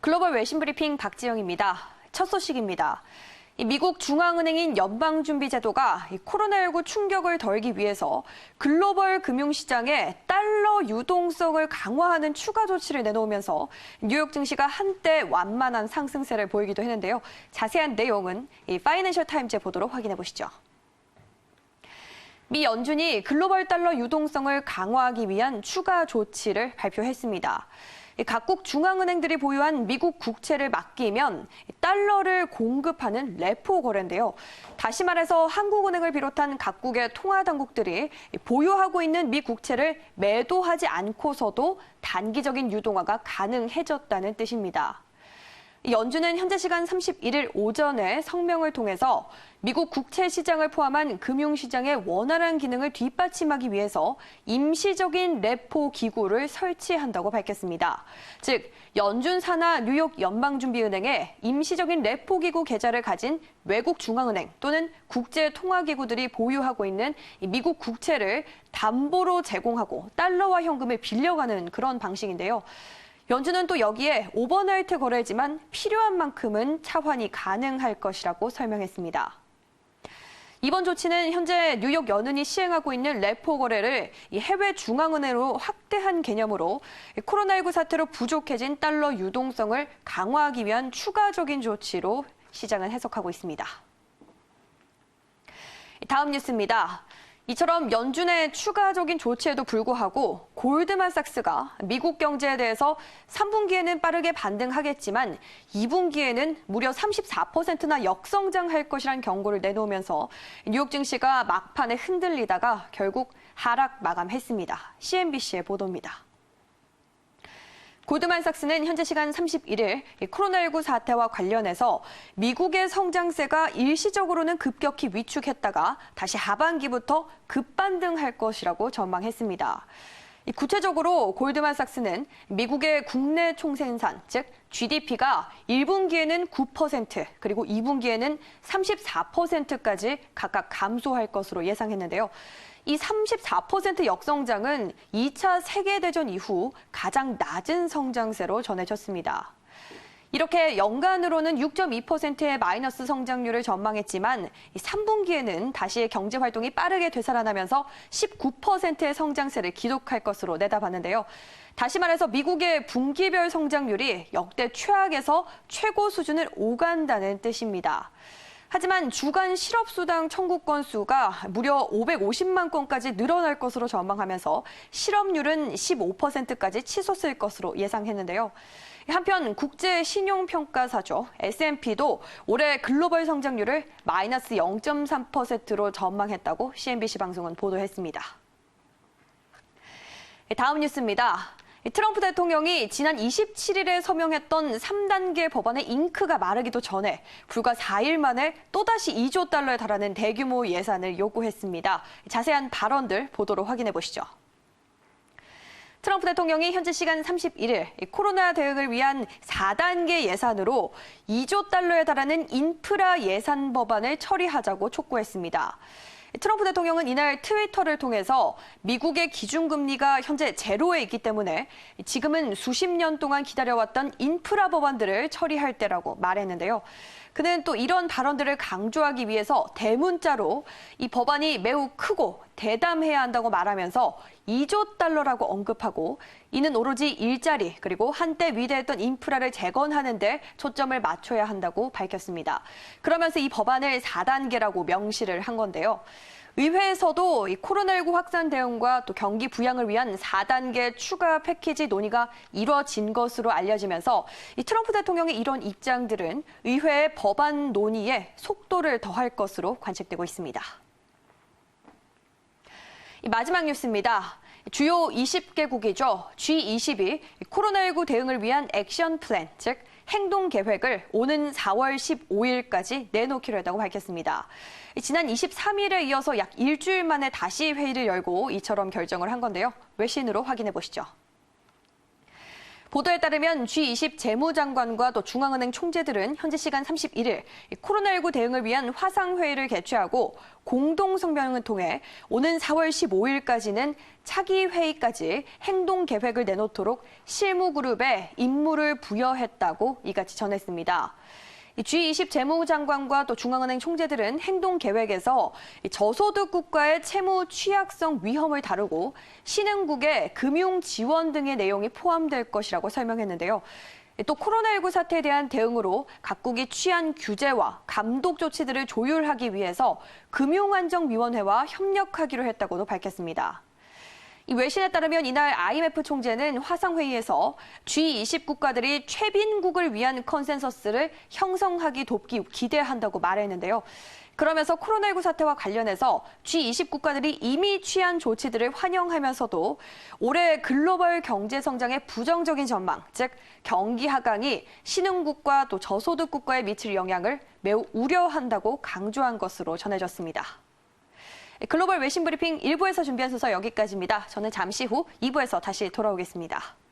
글로벌 외신 브리핑 박지영입니다. 첫 소식입니다. 미국 중앙은행인 연방준비제도가 코로나19 충격을 덜기 위해서 글로벌 금융시장에 달러 유동성을 강화하는 추가 조치를 내놓으면서 뉴욕 증시가 한때 완만한 상승세를 보이기도 했는데요. 자세한 내용은 파이낸셜 타임즈의 보도로 확인해 보시죠. 미 연준이 글로벌 달러 유동성을 강화하기 위한 추가 조치를 발표했습니다. 각국 중앙은행들이 보유한 미국 국채를 맡기면 달러를 공급하는 레포 거래인데요. 다시 말해서 한국은행을 비롯한 각국의 통화당국들이 보유하고 있는 미 국채를 매도하지 않고서도 단기적인 유동화가 가능해졌다는 뜻입니다. 연준은 현재 시간 31일 오전에 성명을 통해서 미국 국채 시장을 포함한 금융시장의 원활한 기능을 뒷받침하기 위해서 임시적인 레포 기구를 설치한다고 밝혔습니다. 즉, 연준 산하 뉴욕 연방준비은행에 임시적인 레포 기구 계좌를 가진 외국 중앙은행 또는 국제통화기구들이 보유하고 있는 미국 국채를 담보로 제공하고 달러와 현금을 빌려가는 그런 방식인데요. 연준은 또 여기에 오버나이트 거래지만 필요한 만큼은 차환이 가능할 것이라고 설명했습니다. 이번 조치는 현재 뉴욕 연은이 시행하고 있는 레포 거래를 해외 중앙은행으로 확대한 개념으로 코로나19 사태로 부족해진 달러 유동성을 강화하기 위한 추가적인 조치로 시장은 해석하고 있습니다. 다음 뉴스입니다. 이처럼 연준의 추가적인 조치에도 불구하고 골드만삭스가 미국 경제에 대해서 3분기에는 빠르게 반등하겠지만 2분기에는 무려 34%나 역성장할 것이란 경고를 내놓으면서 뉴욕 증시가 막판에 흔들리다가 결국 하락 마감했습니다. CNBC의 보도입니다. 골드만삭스는 현재 시간 31일 코로나19 사태와 관련해서 미국의 성장세가 일시적으로는 급격히 위축했다가 다시 하반기부터 급반등할 것이라고 전망했습니다. 구체적으로 골드만삭스는 미국의 국내 총생산, 즉 GDP가 1분기에는 9%, 그리고 2분기에는 34%까지 각각 감소할 것으로 예상했는데요. 이 34% 역성장은 2차 세계대전 이후 가장 낮은 성장세로 전해졌습니다. 이렇게 연간으로는 6.2%의 마이너스 성장률을 전망했지만 3분기에는 다시 경제 활동이 빠르게 되살아나면서 19%의 성장세를 기록할 것으로 내다봤는데요. 다시 말해서 미국의 분기별 성장률이 역대 최악에서 최고 수준을 오간다는 뜻입니다. 하지만 주간 실업수당 청구 건수가 무려 550만 건까지 늘어날 것으로 전망하면서 실업률은 15%까지 치솟을 것으로 예상했는데요. 한편 국제신용평가사죠. S&P도 올해 글로벌 성장률을 마이너스 0.3%로 전망했다고 CNBC 방송은 보도했습니다. 다음 뉴스입니다. 트럼프 대통령이 지난 27일에 서명했던 3단계 법안의 잉크가 마르기도 전에 불과 4일 만에 또다시 2조 달러에 달하는 대규모 예산을 요구했습니다. 자세한 발언들 보도로 확인해 보시죠. 트럼프 대통령이 현재 시간 31일 코로나 대응을 위한 4단계 예산으로 2조 달러에 달하는 인프라 예산 법안을 처리하자고 촉구했습니다. 트럼프 대통령은 이날 트위터를 통해서 미국의 기준금리가 현재 제로에 있기 때문에 지금은 수십 년 동안 기다려왔던 인프라 법안들을 처리할 때라고 말했는데요. 그는 또 이런 발언들을 강조하기 위해서 대문자로 이 법안이 매우 크고 대담해야 한다고 말하면서 2조 달러라고 언급하고 이는 오로지 일자리 그리고 한때 위대했던 인프라를 재건하는 데 초점을 맞춰야 한다고 밝혔습니다. 그러면서 이 법안을 4단계라고 명시를 한 건데요. 의회에서도 이 코로나19 확산 대응과 또 경기 부양을 위한 4단계 추가 패키지 논의가 이뤄진 것으로 알려지면서 이 트럼프 대통령의 이런 입장들은 의회의 법안 논의에 속도를 더할 것으로 관측되고 있습니다. 마지막 뉴스입니다. 주요 20개국이죠. G20이 코로나19 대응을 위한 액션 플랜, 즉 행동 계획을 오는 4월 15일까지 내놓기로 했다고 밝혔습니다. 지난 23일에 이어서 약 일주일 만에 다시 회의를 열고 이처럼 결정을 한 건데요. 외신으로 확인해 보시죠. 보도에 따르면 G20 재무장관과 또 중앙은행 총재들은 현지 시간 31일 코로나19 대응을 위한 화상회의를 개최하고 공동성명을 통해 오는 4월 15일까지는 차기 회의까지 행동 계획을 내놓도록 실무그룹에 임무를 부여했다고 이같이 전했습니다. G20 재무장관과 또 중앙은행 총재들은 행동 계획에서 저소득 국가의 채무 취약성 위험을 다루고 신흥국의 금융 지원 등의 내용이 포함될 것이라고 설명했는데요. 또 코로나19 사태에 대한 대응으로 각국이 취한 규제와 감독 조치들을 조율하기 위해서 금융안정위원회와 협력하기로 했다고도 밝혔습니다. 이 외신에 따르면 이날 IMF 총재는 화상회의에서 G20 국가들이 최빈국을 위한 컨센서스를 형성하기 돕기 기대한다고 말했는데요. 그러면서 코로나19 사태와 관련해서 G20 국가들이 이미 취한 조치들을 환영하면서도 올해 글로벌 경제 성장의 부정적인 전망, 즉 경기 하강이 신흥국과 또 저소득 국가에 미칠 영향을 매우 우려한다고 강조한 것으로 전해졌습니다. 글로벌 외신 브리핑 1부에서 준비한 순서 여기까지입니다. 저는 잠시 후 2부에서 다시 돌아오겠습니다.